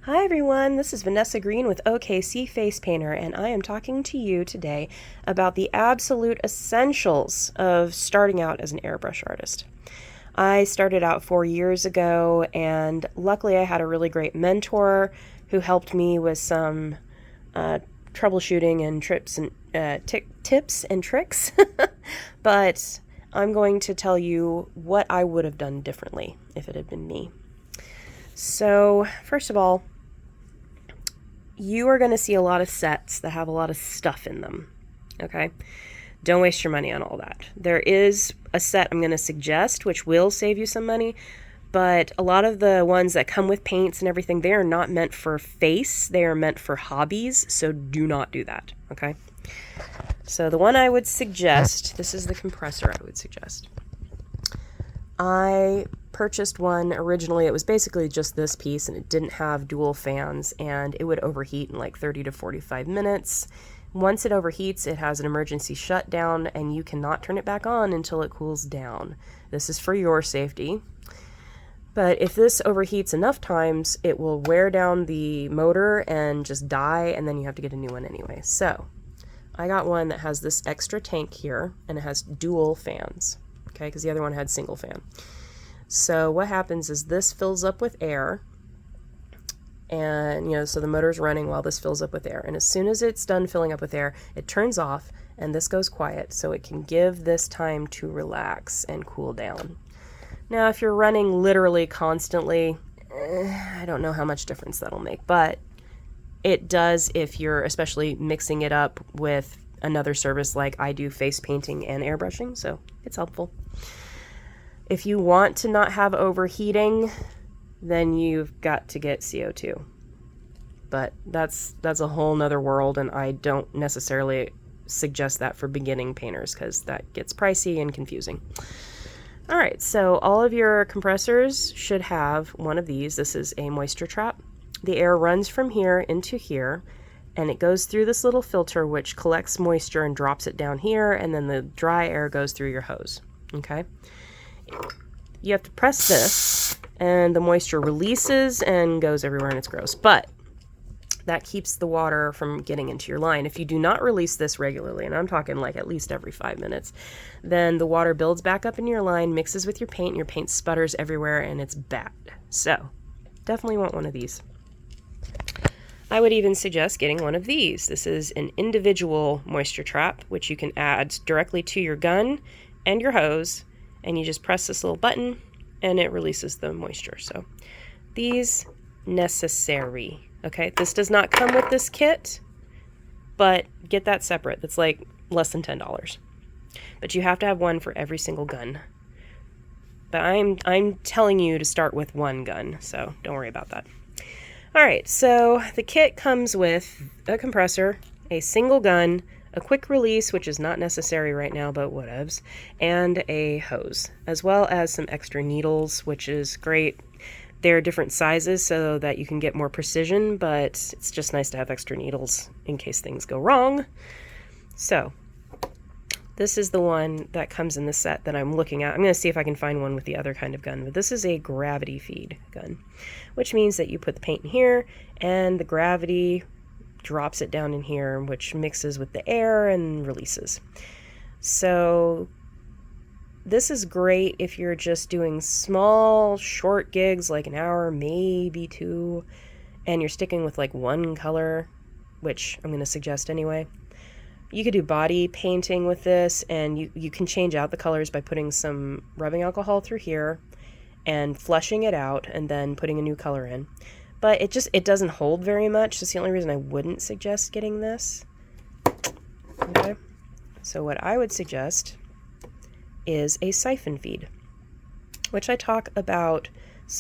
Hi everyone, this is Vanessa Green with OKC Face Painter, and I am talking to you today about the absolute essentials of starting out as an airbrush artist. I started out 4 years ago, and luckily I had a really great mentor who helped me with some troubleshooting and tips and tricks. But I'm going to tell you what I would have done differently if it had been me. So, first of all, you are going to see a lot of sets that have a lot of stuff in them, okay? Don't waste your money on all that. There is a set I'm going to suggest which will save you some money, but a lot of the ones that come with paints and everything, they are not meant for face. They are meant for hobbies, so do not do that, okay? So the one I would suggest, this is the compressor I would suggest. I purchased one originally. It was basically just this piece, and it didn't have dual fans, and it would overheat in like 30 to 45 minutes. Once it overheats, it has an emergency shutdown, and you cannot turn it back on until it cools down. This is for your safety. But if this overheats enough times, it will wear down the motor and just die, and then you have to get a new one anyway. So I got one that has this extra tank here, and it has dual fans. Okay, because the other one had single fan. So what happens is this fills up with air, and so the motor's running while this fills up with air, and as soon as it's done filling up with air, it turns off and this goes quiet, so it can give this time to relax and cool down. Now if you're running literally constantly, I don't know how much difference that'll make, but it does if you're especially mixing it up with another service like I do, face painting and airbrushing, so it's helpful. If you want to not have overheating, then you've got to get CO2. But that's a whole nother world, and I don't necessarily suggest that for beginning painters because that gets pricey and confusing. Alright, so all of your compressors should have one of these. This is a moisture trap. The air runs from here into here, and it goes through this little filter which collects moisture and drops it down here, and then the dry air goes through your hose. Okay? You have to press this, and the moisture releases and goes everywhere, and it's gross. But that keeps the water from getting into your line. If you do not release this regularly, and I'm talking like at least every 5 minutes, then the water builds back up in your line, mixes with your paint, and your paint sputters everywhere, and it's bad. So, definitely want one of these. I would even suggest getting one of these. This is an individual moisture trap, which you can add directly to your gun and your hose, and you just press this little button and it releases the moisture. So these necessary. Okay, this does not come with this kit, but get that separate. That's like less than $10. But you have to have one for every single gun. But I'm telling you to start with one gun, so don't worry about that. Alright, so the kit comes with a compressor, a single gun, a quick release, which is not necessary right now, but whatevs, and a hose, as well as some extra needles, which is great. They're different sizes so that you can get more precision, but it's just nice to have extra needles in case things go wrong. So, this is the one that comes in the set that I'm looking at. I'm going to see if I can find one with the other kind of gun, but this is a gravity feed gun, which means that you put the paint in here and the gravity drops it down in here, which mixes with the air and releases. So this is great if you're just doing small, short gigs, like an hour, maybe two, and you're sticking with like one color, which I'm going to suggest anyway. You could do body painting with this, and you can change out the colors by putting some rubbing alcohol through here and flushing it out and then putting a new color in. But it doesn't hold very much. That's the only reason I wouldn't suggest getting this. Okay. So what I would suggest is a siphon feed, which I talk about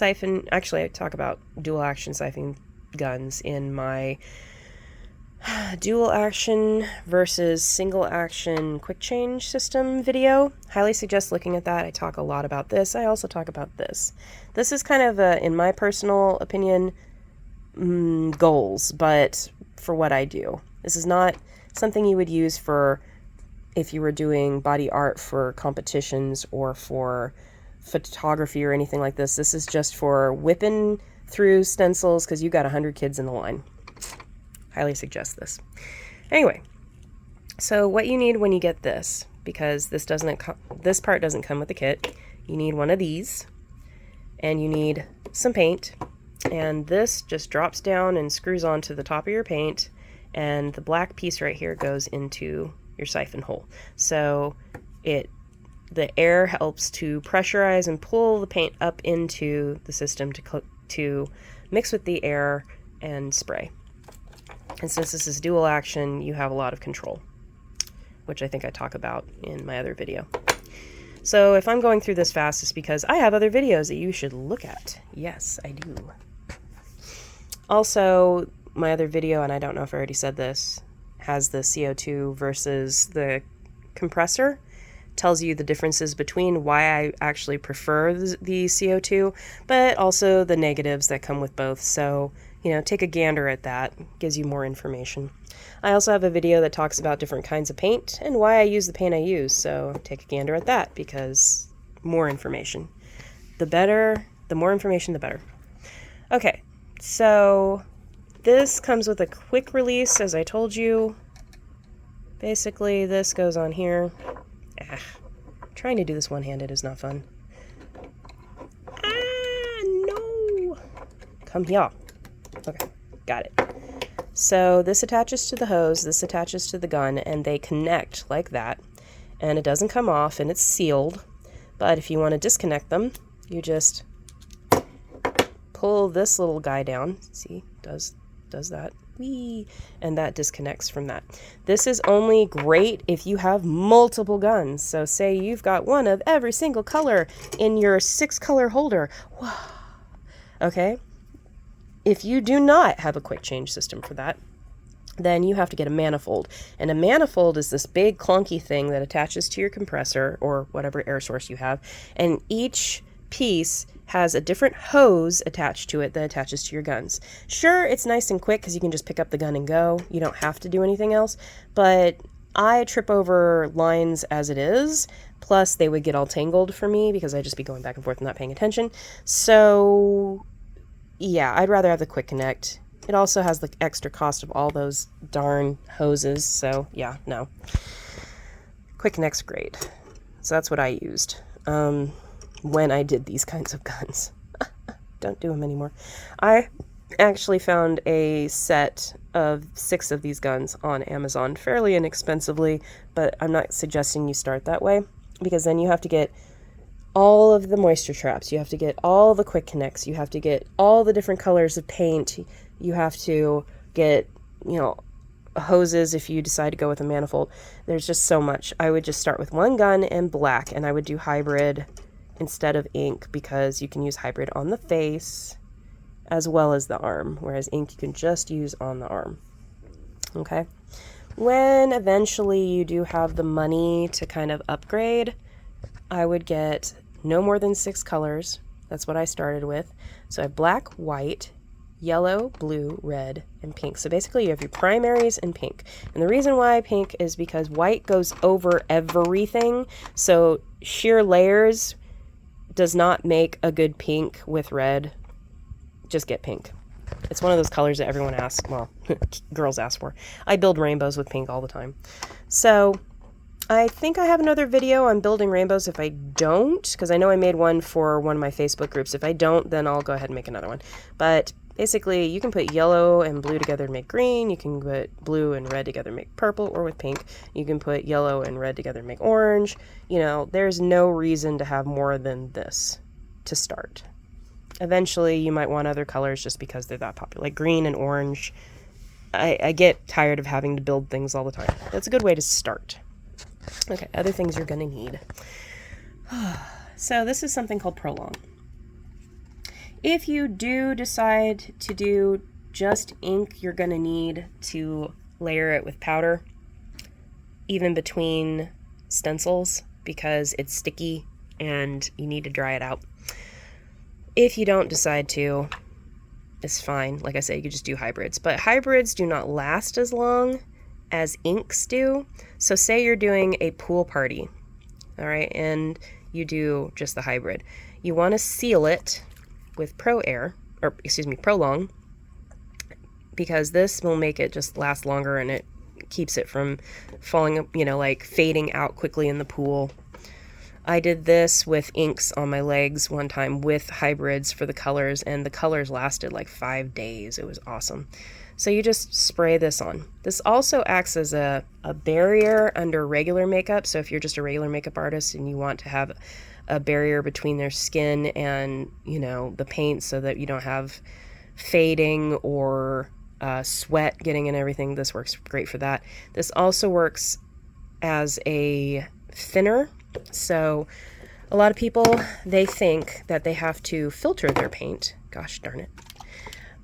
I talk about dual action siphon guns in my dual action versus single action quick change system video. Highly suggest looking at that. I talk a lot about this. I also talk about this. This is kind of in my personal opinion, goals, but for what I do. This is not something you would use for if you were doing body art for competitions or for photography or anything like this. This is just for whipping through stencils because you got 100 kids in the line. Highly suggest this. Anyway, so what you need when you get this, because this part doesn't come with the kit, you need one of these, and you need some paint, and this just drops down and screws onto the top of your paint, and the black piece right here goes into your siphon hole. So the air helps to pressurize and pull the paint up into the system to mix with the air and spray. And since this is dual action, you have a lot of control, which I think I talk about in my other video. So if I'm going through this fast, it's because I have other videos that you should look at. Yes, I do. Also, my other video, and I don't know if I already said this, has the CO2 versus the compressor. Tells you the differences between why I actually prefer the CO2, but also the negatives that come with both. So, you know, take a gander at that. Gives you more information. I also have a video that talks about different kinds of paint and why I use the paint I use. So take a gander at that, because more information. The more information, the better. Okay, so this comes with a quick release, as I told you. Basically, this goes on here. Trying to do this one-handed is not fun. No! Come here. Okay, got it. So this attaches to the hose, this attaches to the gun, and they connect like that. And it doesn't come off, and it's sealed. But if you want to disconnect them, you just pull this little guy down. See, does that. Whee! And that disconnects from that. This is only great if you have multiple guns. So say you've got one of every single color in your 6-color holder. Wow. Okay? If you do not have a quick change system for that, then you have to get a manifold. And a manifold is this big clunky thing that attaches to your compressor or whatever air source you have. And each piece has a different hose attached to it that attaches to your guns. Sure, it's nice and quick because you can just pick up the gun and go. You don't have to do anything else. But I trip over lines as it is. Plus, they would get all tangled for me because I'd just be going back and forth and not paying attention. So, yeah, I'd rather have the quick connect. It also has the extra cost of all those darn hoses. So, yeah, no. Quick connect's great. So that's what I used. When I did these kinds of guns. Don't do them anymore. I actually found a set of 6 of these guns on Amazon fairly inexpensively, but I'm not suggesting you start that way, because then you have to get all of the moisture traps, you have to get all the quick connects, you have to get all the different colors of paint, you have to get, you know, hoses if you decide to go with a manifold. There's just so much. I would just start with one gun and black, and I would do hybrid instead of ink, because you can use hybrid on the face as well as the arm, whereas ink you can just use on the arm. Okay? When eventually you do have the money to kind of upgrade, I would get no more than 6 colors. That's what I started with. So I have black, white, yellow, blue, red, and pink. So basically you have your primaries and pink. And the reason why pink is because white goes over everything. So sheer layers does not make a good pink with red. Just get pink. It's one of those colors that everyone asks, well, girls ask for. I build rainbows with pink all the time. So I think I have another video on building rainbows. If I don't, because I know I made one for one of my Facebook groups. If I don't, then I'll go ahead and make another one. But basically, you can put yellow and blue together and make green. You can put blue and red together and make purple, or with pink. You can put yellow and red together and make orange. You know, there's no reason to have more than this to start. Eventually, you might want other colors just because they're that popular, like green and orange. I get tired of having to build things all the time. That's a good way to start. Okay, other things you're going to need. So this is something called Prolong. If you do decide to do just ink, you're going to need to layer it with powder, even between stencils, because it's sticky and you need to dry it out. If you don't decide to, it's fine. Like I said, you could just do hybrids. But hybrids do not last as long as inks do. So say you're doing a pool party, all right, and you do just the hybrid. You want to seal it with Pro Air, or excuse me, prolong, because this will make it just last longer and it keeps it from falling, you know, like fading out quickly in the pool. I did this with inks on my legs one time with hybrids for the colors, and the colors lasted like 5 days. It was awesome. So you just spray this on. This also acts as a barrier under regular makeup. So if you're just a regular makeup artist and you want to have a barrier between their skin and, you know, the paint so that you don't have fading or sweat getting in everything, this works great for that. This also works as a thinner. So a lot of people, they think that they have to filter their paint. Gosh darn it.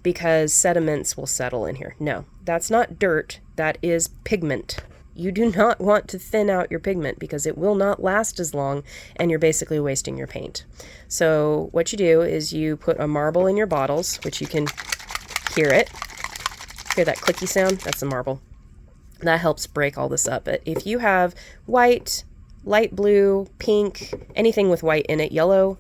Because sediments will settle in here. No, that's not dirt. That is pigment. You do not want to thin out your pigment because it will not last as long and you're basically wasting your paint. So what you do is you put a marble in your bottles, which you can hear it. Hear that clicky sound? That's a marble. That helps break all this up. But if you have white, light blue, pink, anything with white in it, yellow,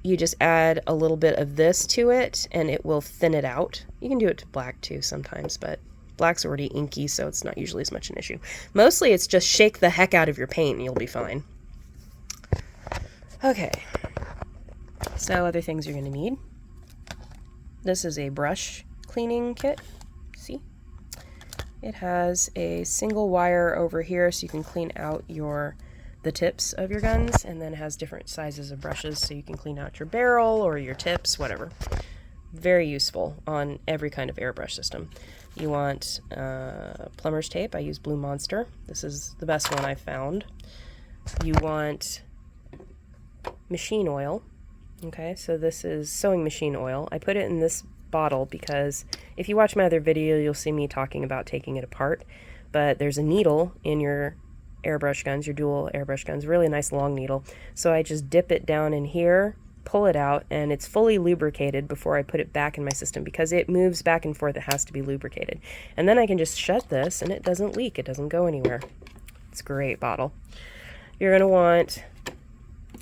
you just add a little bit of this to it and it will thin it out. You can do it to black too sometimes, but black's already inky, so it's not usually as much an issue. Mostly it's just shake the heck out of your paint and you'll be fine. Okay, so other things you're going to need. This is a brush cleaning kit. See? It has a single wire over here so you can clean out the tips of your guns, and then it has different sizes of brushes so you can clean out your barrel or your tips, whatever. Very useful on every kind of airbrush system. You want plumber's tape. I use Blue Monster. This is the best one I've found. You want machine oil. Okay, so this is sewing machine oil. I put it in this bottle because if you watch my other video, you'll see me talking about taking it apart. But there's a needle in your airbrush guns, your dual airbrush guns, really nice long needle. So I just dip it down in here, pull it out, and it's fully lubricated before I put it back in my system because it moves back and forth. It has to be lubricated. And then I can just shut this and it doesn't leak. It doesn't go anywhere. It's a great bottle. You're going to want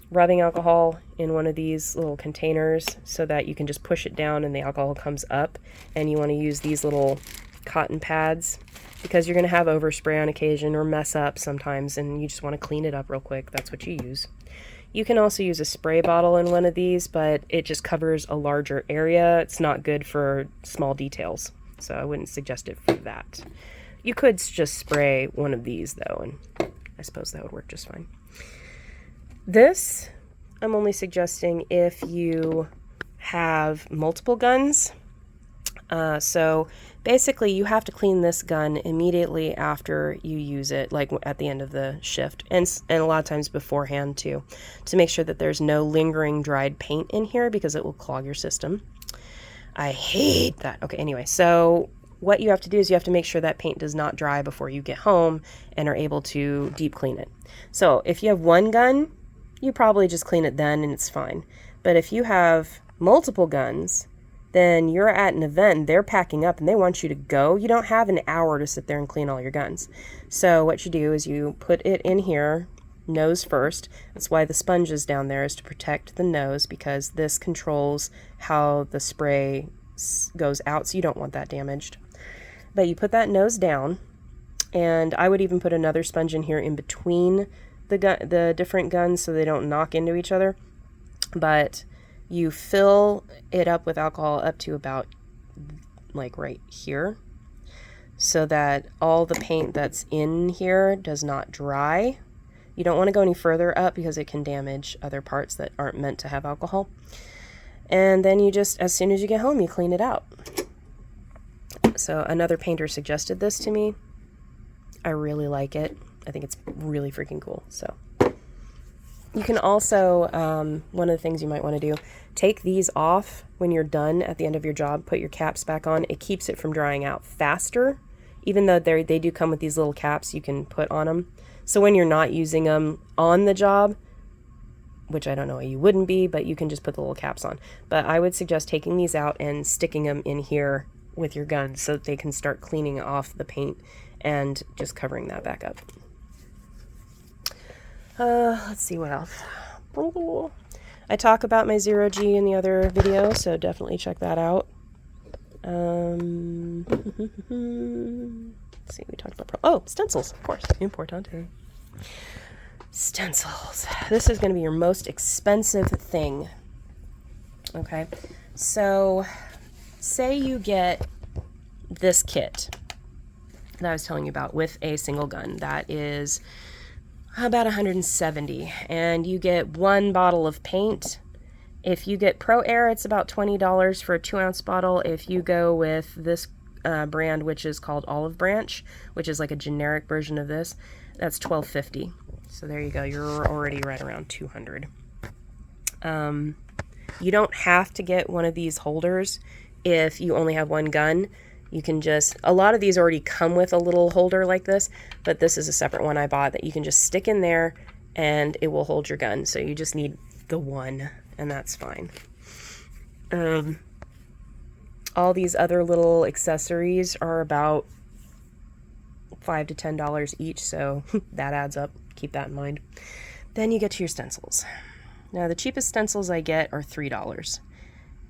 rubbing alcohol in one of these little containers so that you can just push it down and the alcohol comes up. And you want to use these little cotton pads because you're going to have overspray on occasion or mess up sometimes and you just want to clean it up real quick. That's what you use. You can also use a spray bottle in one of these, but it just covers a larger area. It's not good for small details, so I wouldn't suggest it for that. You could just spray one of these though, and I suppose that would work just fine. This, I'm only suggesting if you have multiple guns. So basically you have to clean this gun immediately after you use it, like at the end of the shift, and a lot of times beforehand too, to make sure that there's no lingering dried paint in here because it will clog your system. I hate that. Okay, anyway, so what you have to do is you have to make sure that paint does not dry before you get home and are able to deep clean it. So if you have one gun, you probably just clean it then and it's fine. But if you have multiple guns, then you're at an event and they're packing up and they want you to go. You don't have an hour to sit there and clean all your guns. So what you do is you put it in here, nose first. That's why the sponge is down there, is to protect the nose, because this controls how the spray goes out, so you don't want that damaged. But you put that nose down, and I would even put another sponge in here in between the different guns so they don't knock into each other. But you fill it up with alcohol up to about like right here so that all the paint that's in here does not dry. You don't want to go any further up because it can damage other parts that aren't meant to have alcohol. And then you just, as soon as you get home, you clean it out. So another painter suggested this to me. I really like it. I think it's really freaking cool. So you can also, one of the things you might want to do, take these off when you're done at the end of your job, put your caps back on. It keeps it from drying out faster, even though they do come with these little caps you can put on them. So when you're not using them on the job, which I don't know why you wouldn't be, but you can just put the little caps on. But I would suggest taking these out and sticking them in here with your guns so that they can start cleaning off the paint and just covering that back up. Let's see what else. I talk about my 0G in the other video, so definitely check that out. Let's see, we talked about stencils, of course, importante. Stencils. This is going to be your most expensive thing. Okay, so say you get this kit that I was telling you about with a single gun. That is about $170, and you get 1 bottle of paint. If you get Pro Air, it's about $20 for a 2-ounce bottle. If you go with this brand, which is called Olive Branch, which is like a generic version of this, that's $12.50. So there you go. You're already right around $200. You don't have to get one of these holders if you only have one gun. You can just, a lot of these already come with a little holder like this, but this is a separate one I bought that you can just stick in there and it will hold your gun. So you just need the one, and that's fine. All these other little accessories are about $5 to $10 each, so that adds up. Keep that in mind. Then you get to your stencils. Now, the cheapest stencils I get are $3,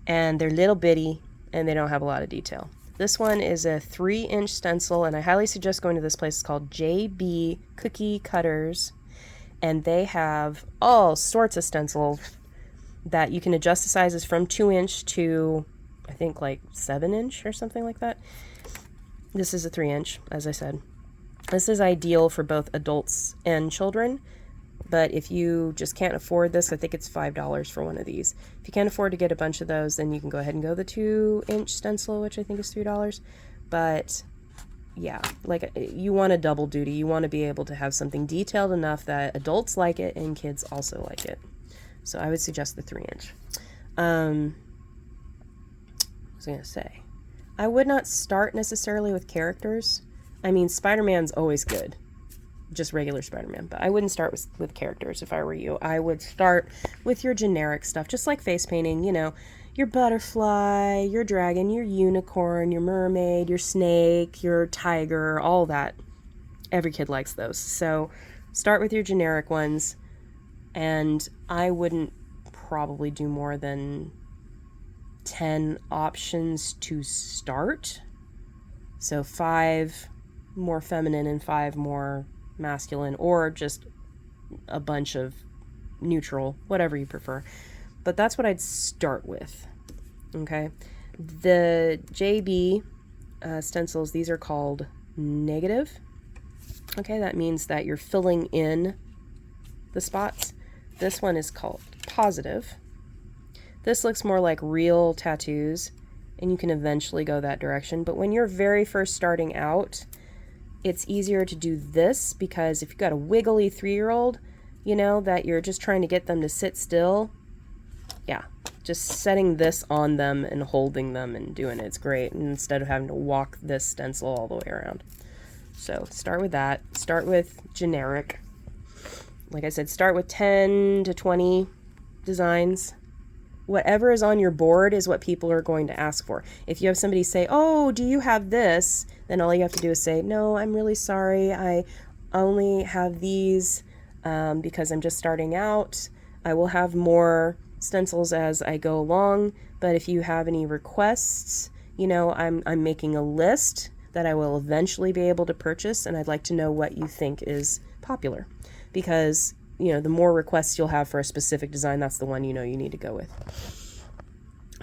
and they're little bitty, and they don't have a lot of detail. This one is a 3-inch stencil, and I highly suggest going to this place. It's called JB Cookie Cutters, and they have all sorts of stencils that you can adjust the sizes from 2-inch to, I think, like 7-inch or something like that. This is a 3-inch, as I said. This is ideal for both adults and children, but if you just can't afford this, I think it's $5 for one of these. If you can't afford to get a bunch of those, then you can go ahead and go the 2-inch stencil, which I think is $3. But yeah, like, you want a double duty. You want to be able to have something detailed enough that adults like it and kids also like it. So I would suggest the 3-inch. What was I going to say? I would not start necessarily with characters. I mean, Spider-Man's always good. Just regular Spider-Man, but I wouldn't start with characters if I were you. I would start with your generic stuff, just like face painting, you know, your butterfly, your dragon, your unicorn, your mermaid, your snake, your tiger, all that. Every kid likes those. So start with your generic ones, and I wouldn't probably do more than 10 options to start. So 5 more feminine and 5 more masculine, or just a bunch of neutral, whatever you prefer. But that's what I'd start with. Okay, the JB stencils, these are called negative. Okay, that means that you're filling in the spots. This one is called positive. This looks more like real tattoos, and you can eventually go that direction. But when you're very first starting out, it's easier to do this, because if you've got a wiggly 3-year-old, you know, that you're just trying to get them to sit still, yeah, just setting this on them and holding them and doing it's great, instead of having to walk this stencil all the way around. So start with that. Start with generic. Like I said, start with 10 to 20 designs. Whatever is on your board is what people are going to ask for. If you have somebody say, oh, do you have this? Then all you have to do is say, no, I'm really sorry. I only have these because I'm just starting out. I will have more stencils as I go along. But if you have any requests, you know, I'm making a list that I will eventually be able to purchase. And I'd like to know what you think is popular. Because, you know, the more requests you'll have for a specific design, that's the one you know you need to go with.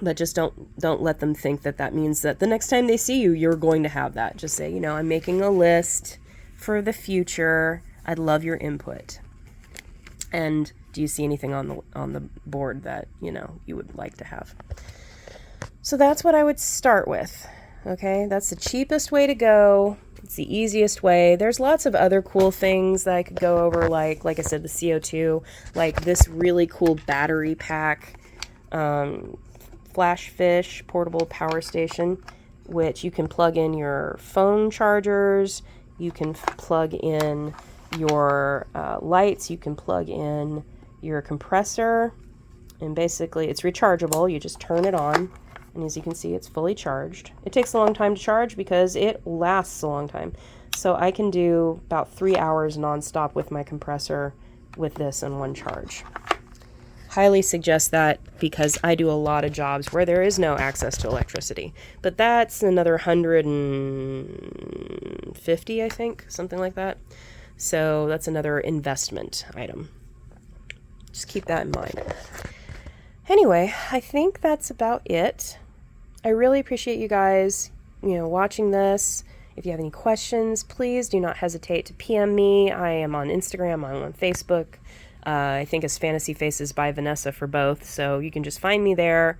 But just don't let them think that that means that the next time they see you, you're going to have that. Just say, you know, I'm making a list for the future. I'd love your input. And do you see anything on the board that, you know, you would like to have? So that's what I would start with. Okay, that's the cheapest way to go. It's the easiest way. There's lots of other cool things that I could go over, like I said, the CO2, like this really cool battery pack, Flash Fish portable power station, which you can plug in your phone chargers, you can plug in your lights, you can plug in your compressor, and basically it's rechargeable. You just turn it on, and as you can see, it's fully charged. It takes a long time to charge because it lasts a long time. So I can do about 3 hours nonstop with my compressor with this in one charge. highly suggest that because I do a lot of jobs where there is no access to electricity. But that's another 150, I think, something like that. So that's another investment item. Just keep that in mind. Anyway, I think that's about it. I really appreciate you guys, watching this. If you have any questions, please do not hesitate to PM me. I am on Instagram, I'm on Facebook. I think it's Fantasy Faces by Vanessa for both, so you can just find me there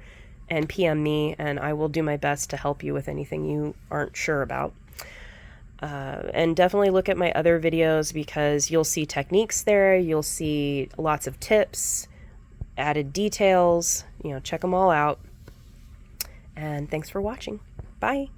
and PM me, and I will do my best to help you with anything you aren't sure about. And definitely look at my other videos because you'll see techniques there, you'll see lots of tips, added details, check them all out. And thanks for watching. Bye.